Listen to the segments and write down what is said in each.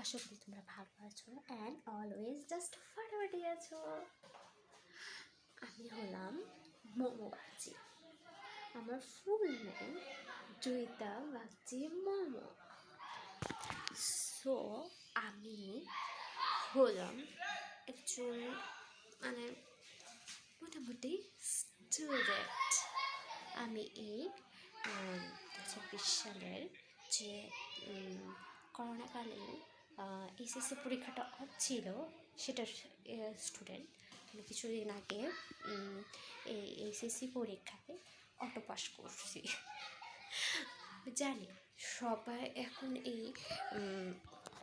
আশা করি তোমরা ভালো আছো অ্যান্ড অলওয়েজ জাস্ট ফাটাফাটি আছো। আমি হলাম মোমো বাগচি। আমার full name Joyita Bagchi momo. So আমি হলাম একজন মানে মোটামুটি স্টুডেন্ট। আমি এই 2020 সালের যে করোনাকালীন এসএসসি পরীক্ষাটা ছিল সেটার স্টুডেন্ট। আমি কিছুদিন আগে এই এসএসসি পরীক্ষায় অটো পাস করছি। জানি সবাই এখন এই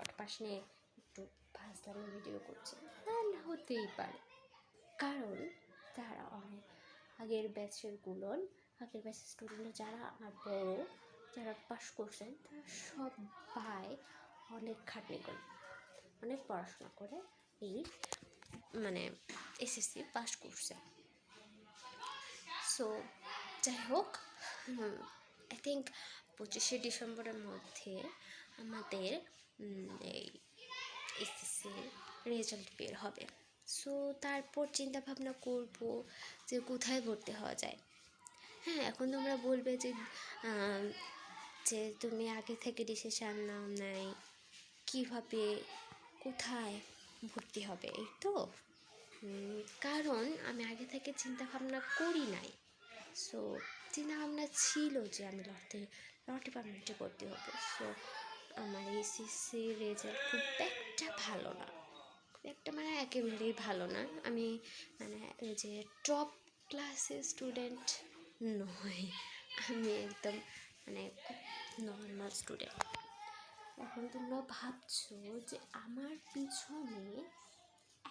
অটো পাস নিয়ে একটু ফাজলামি ভিডিও করছে, হতেই পারে, কারণ তারা অনেক আগের ব্যাচের স্টুডেন্ট যারা আমার বড়, যারা পাস করছেন তারা সবাই অনেক খাটনি করে, অনেক পড়াশোনা করে এই এসএসসি পাস করছে। সো যাই হোক, আই থিঙ্ক 25শে ডিসেম্বরের মধ্যে আমাদের এই এসএসসির রেজাল্ট বের হবে। সো তারপর চিন্তা ভাবনা করব যে কোথায় ভর্তি হওয়া যায়। হ্যাঁ, এখন তোমরা বলবে যে তুমি আগে থেকে ডিসিশান নাও নাই, কীভাবে কোথায় ভর্তি হবে, এই তো কারণ আমি আগে থেকে চিন্তা ভাবনা করি নাই। সো চিন্তা ভাবনা ছিল যে আমি ল ডিপার্টমেন্টে ভর্তি হবো। সো আমার এসএসসি রেজাল্ট খুব একটা ভালো না, একেবারেই ভালো না। আমি যে টপ ক্লাসের স্টুডেন্ট নয়, আমি একদম নর্মাল স্টুডেন্ট। এখন তোমরা ভাবছো যে আমার পিছনে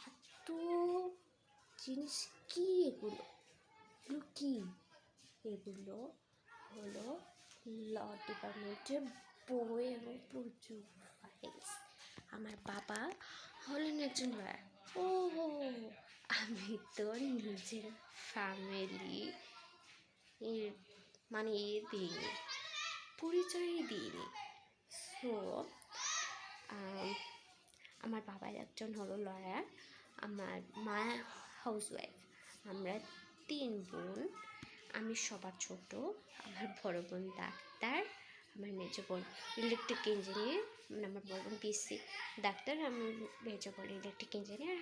এত জিনিস কি, এগুলো কি? এগুলো হলো ল ডিপার্টমেন্টের বই এবং প্রচুর ফাইলস। আমার বাবা হলেন একজন লয়ার। আমি তো নিজের ফ্যামিলি দিইনি, পরিচয়ই দিইনি। সো আমার বাবা একজন হলো লয়ার, আমার মা হাউসওয়াইফ। আমরা 3 বোন, আমি সবার ছোট। আমার বড় বোন ডাক্তার, আমার মেজো বোন ইলেকট্রিক ইঞ্জিনিয়ার, আমার বড় বোন বিএসসি ডাক্তার, আমি মেজো বোন ইলেকট্রিক ইঞ্জিনিয়ার,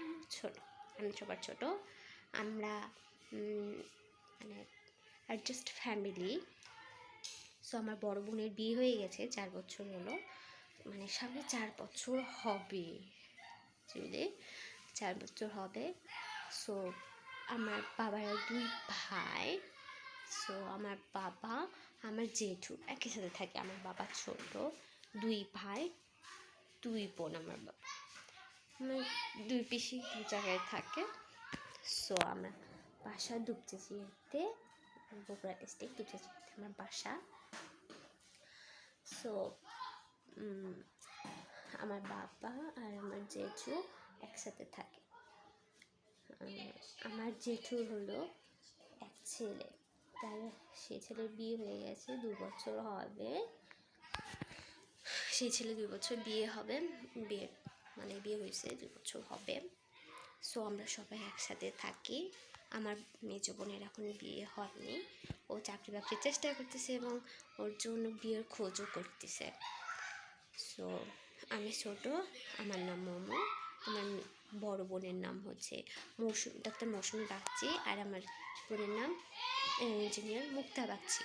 আমি সবার ছোট। আমরা অ্যাডজাস্ট ফ্যামিলি। সো আমার বড় বোনের বিয়ে হয়ে গেছে, 4 বছর হলো, সামনে 4 বছর হবে, যদি 4 বছর হবে। সো আমার বাবার 2 ভাই। সো আমার বাবা, আমার জেঠু একই সাথে থাকে। আমার বাবা ছোট, 2 ভাই 2 বোন। আমার বাবা 2 পিসি 2 জায়গায় থাকে। সো আমার বাসা দুপচাচিতে, বগুড়া ডিস্ট্রিক্ট দুপচাচিতে আমার বাসা। সো আমার বাবা আর আমার জেঠু একসাথে থাকে। আমার জেঠুর হলো এক ছেলে, সেই ছেলের বিয়ে হয়ে গেছে, 2 বছর হবে। সেই ছেলে 2 বছর বিয়ে হবে, বিয়ে হয়েছে 2 বছর হবে। সো আমরা সবাই একসাথে থাকি। আমার মেজো বোনের এখন বিয়ে হয়নি, ও চাকরি বাকরির চেষ্টা করতেছে এবং ওর জন্য বিয়ের খোঁজও করতেছে। সো আমি ছোট, আমার নাম মোমো। আমার বড় বোনের নাম হচ্ছে ডাক্তার মৌসুমী বাগচি, আর আমার বোনের নাম ইঞ্জিনিয়ার মুক্তা বাগচি।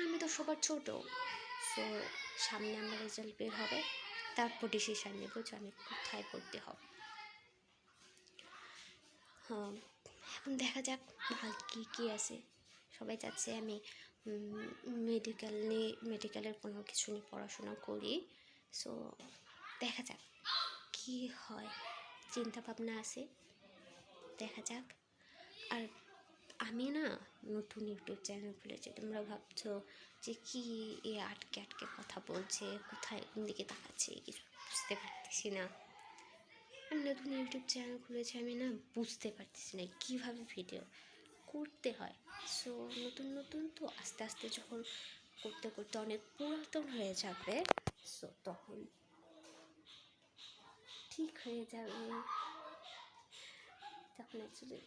আমি তো সবার ছোট। সো সামনে আমার রেজাল্ট বের হবে, তারপর ডিসিশান নেব যে আমি কোথায় ভর্তি হব। এখন দেখা যাক কী আছে। সবাই চাচ্ছে আমি মেডিকেলের কোনো কিছু নিয়ে পড়াশোনা করি। সো দেখা যাক কী হয়, চিন্তা ভাবনা আছে, দেখা যাক। আর আমি নতুন ইউটিউব চ্যানেল খুলেছি। তোমরা ভাবছো যে কি আটকে কথা বলছে, কোথায় কোন দিকে তাকাচ্ছে, কিছু বুঝতে পারতেছি না। আমি নতুন ইউটিউব চ্যানেল খুলেছি, আমি বুঝতে পারতেছি না কীভাবে ভিডিও করতে হয়। সো নতুন তো আস্তে আস্তে যখন করতে অনেক পুরাতন হয়ে যাবে, সো তখন ঠিক হয়ে যাবে, তখন অ্যাকচুয়ালি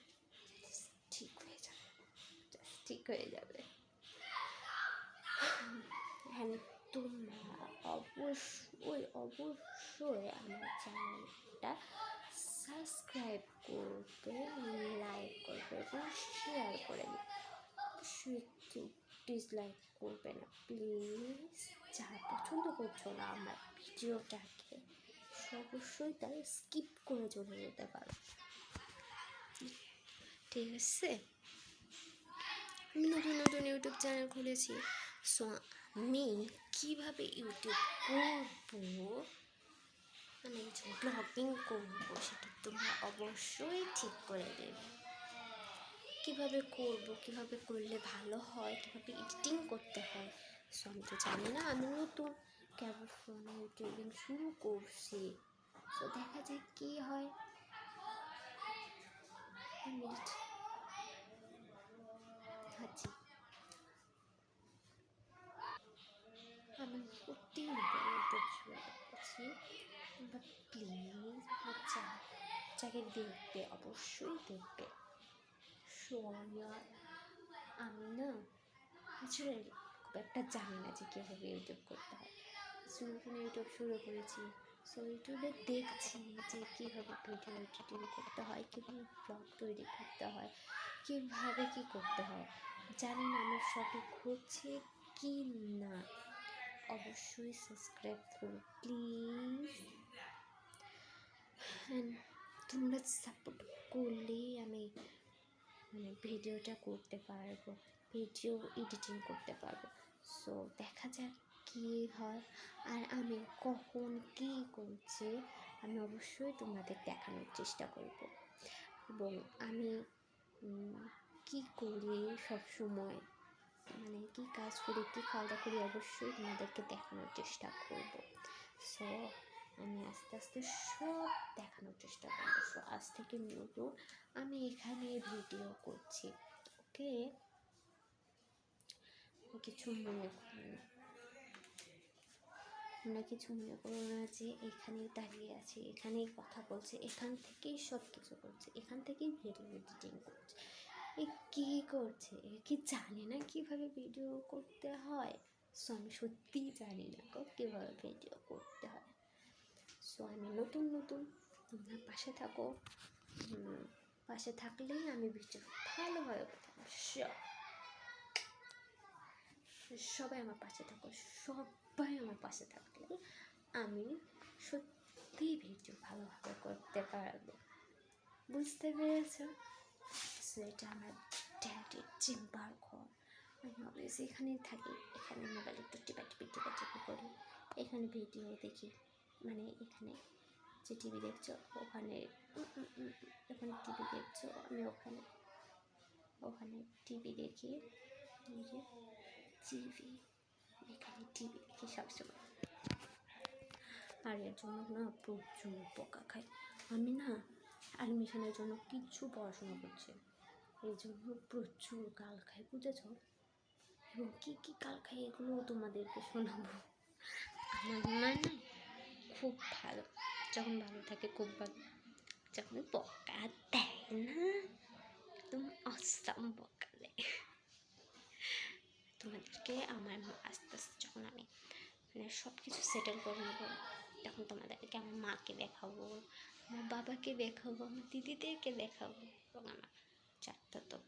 ঠিক হয়ে যাবে, ঠিক হয়ে যাবে। হ্যাঁ, তোমরা অবশ্যই আমার চ্যানেলটা সাবস্ক্রাইব করবে, লাইক করবে এবং শেয়ার করে দেবে। অবশ্যই কেউ ডিসলাইক করবে না প্লিজ। যারা পছন্দ করছো না আমার ভিডিওটাকে, অবশ্যই তারা স্কিপ করে চলে যেতে পারো, ঠিক আছে? আমি নতুন নতুন ইউটিউব চ্যানেল খুলেছি, সো আমি কীভাবে ইউটিউব করবো, মানে ব্লগিং করবো, সেটা তোমরা অবশ্যই ঠিক করে দেবে। কীভাবে করবো, কীভাবে করলে ভালো হয়, কীভাবে এডিটিং করতে হয়, সো আমি তো জানি না। আমি নতুন কেবল ফোনে ইউটিউবিং শুরু করছি, সো দেখা যায় কী হয়। আচ্ছা, আমি সত্যি ইউটিউব শুরু করছি, বাট প্লিজ যাকে দেখবে অবশ্যই দেখবে। সো আমি না আসলে খুব একটা জানি না যে কীভাবে ইউটিউব করতে হয়, নতুন ইউটিউব শুরু করেছি, সো ইউটিউবে দেখছি যে কীভাবে ভিডিও এডিটিং করতে হয়, কীভাবে ব্লগ তৈরি করতে হয়, কীভাবে কী করতে হয়। জানি না আমার সঠিক হচ্ছে কি না। অবশ্যই সাবস্ক্রাইব করো প্লিজ, অ্যান্ড তোমরা সাপোর্ট করলেই আমি মানে ভিডিওটা করতে পারবো, ভিডিও এডিটিং করতে পারবো। সো দেখা যাক কী হয়, আর আমি কখন কী করছি আমি অবশ্যই তোমাদের দেখানোর চেষ্টা করব, এবং আমি কী করি সবসময়, মানে কী কাজ করি, কী খাওয়া করি, অবশ্যই তোমাদেরকে দেখানোর চেষ্টা করব। সো আমি আস্তে আস্তে সব দেখানোর চেষ্টা করবো। সো আজ থেকে নতুন আমি এখানে ভিডিও করছি, ওকে? কিছু মনে করো না, তোমরা কিছু মনে করো না যে এখানেই দাঁড়িয়ে আছে, এখানেই কথা বলছে, এখান থেকেই সব কিছু করছে, এখান থেকেই ভিডিও এডিটিং করছে। এ কী করছে? এ কি জানে না কীভাবে ভিডিও করতে হয়? সো আমি সত্যিই জানি না কীভাবে ভিডিও করতে হয়। সো আমি নতুন তোমরা পাশে থাকো, পাশে থাকলেই আমি ভিডিও ভালোভাবে করতাম। সবাই আমার পাশে থাকো, সবাই আমার পাশে থাকলে আমি সত্যি ভিডিও ভালোভাবে করতে পারবো, বুঝতে পেরেছ? সো এটা আমার ড্যাডির চেম্বার ঘর, আমি অলওয়েজ এখানেই থাকি, এখানে মোবাইল একটু টিপাটিপি করি, এখানে ভিডিও দেখি, মানে এখানে যে টিভি দেখছো ওখানে, এখানে টিভি দেখছো, আমি ওখানে টিভি দেখি, এখানে টিভি দেখি সবসময়। আর এর জন্য না প্রচুর বকা খাই আমি, না অ্যাডমিশনের জন্য কিছু পড়াশোনা করছি, এই জন্য প্রচুর গাল খাই, বুঝেছ? এবং কী কী গাল খাই এগুলো তোমাদেরকে শোনাবো। আমার মা না খুব ভালো, যখন ভালো থাকে খুব ভালো, যখন বকা দেয় না একদম অসাম বকা দেয়। তোমাদেরকে আমার আস্তে আস্তে যখন আমি মানে সব কিছু সেটেল করে নেবো, তখন তোমাদেরকে আমার মাকে দেখাবো, আমার বাবাকে দেখাবো, আমার দিদিদেরকে দেখাবো, এবং আমার চারটা তো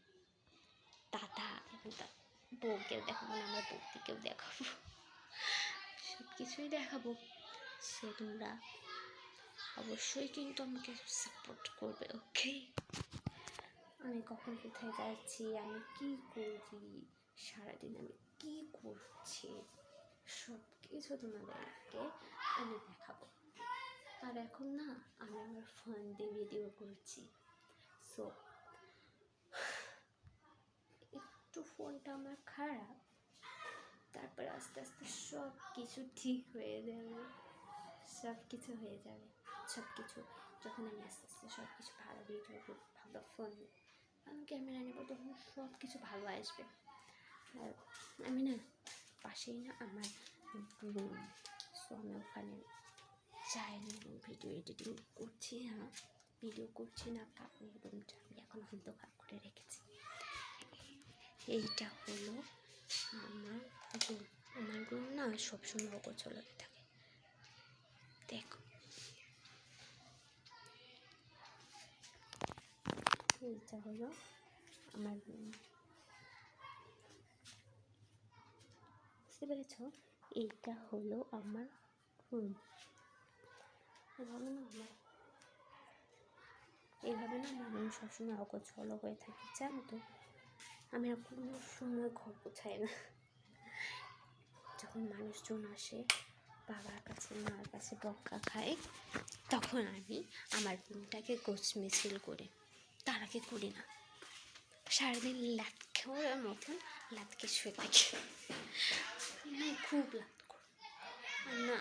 দাদা এবং তার বউকেও দেখাবো, না আমার বউদিকেও দেখাবো, সব কিছুই দেখাবো। সে তোমরা অবশ্যই কিন্তু আমাকে সাপোর্ট করবে, ওকে? আমি কখন কোথায় যাচ্ছি, আমি কী করি, সারাদিন আমি কী করছি, সব কিছু তোমাদেরকে আমি দেখাবো। আর এখন না আমি আমার ফোন দিয়ে ভিডিও করছি, সো একটু ফোনটা আমার খারাপ, তারপরে আস্তে আস্তে সব কিছু ঠিক হয়ে যাবে, সব কিছু হয়ে যাবে, সব কিছু যখন আমি আস্তে আস্তে সব কিছু ভালো ভিডিও করবো, ভালো ফোন ভালো ক্যামেরা নেবো, তখন সব কিছু ভালো আসবে। আর আমি না পাশেই না আমার রুম, সো আমি ওখানে চাইলে ভিডিও এডিটিং করছি না, ভিডিও করছি না, কারণ রুমটা আমি এখন অন্ধকার করে রেখেছি। এইটা হলো আমার রুম। আমার রুম না সবসময় অগোছালো থাকে, দেখো। এইটা হলো আমার রুম, বুঝতে পেরেছ? এইটা হলো আমার রুম। এইভাবে না আমার রুম সবসময় অগোছালো হয়ে থাকে, জানো তো। আমি আর কোনো সময় ঘর গোছাই না। যখন মানুষজন আসে, বাবার কাছে মার কাছে বকা খায়, তখন আমি আমার রুমটাকে গোছমিছিল করি, তার আগে করি না। সারাদিন লাটখাওয়ার মতন লাটকে শুয়ে থাকি, মানে খুব লাট করি না।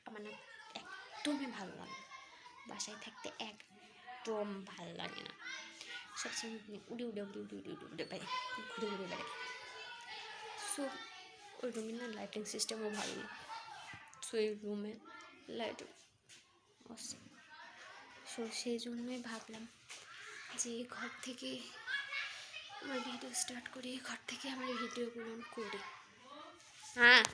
আমার না একদমই ভালো লাগে না, বাসায় থাকতে একদম ভালো লাগে না। সবসময় উড়ে উড়ে উড়ে উড়ে উড়ে উড়ে উড়ে বেড়ে ঘুরে ঘুরে বেড়ে। সো ওই রুমে না লাইটিং সিস্টেমও ভালো না। সো এই রুমে লাইট অসম। সো সেই জন্যই ভাবলাম যে ঘর থেকে আমার ভিডিও স্টার্ট করি, ঘর থেকে আমার ভিডিওগুলো করি। হ্যাঁ।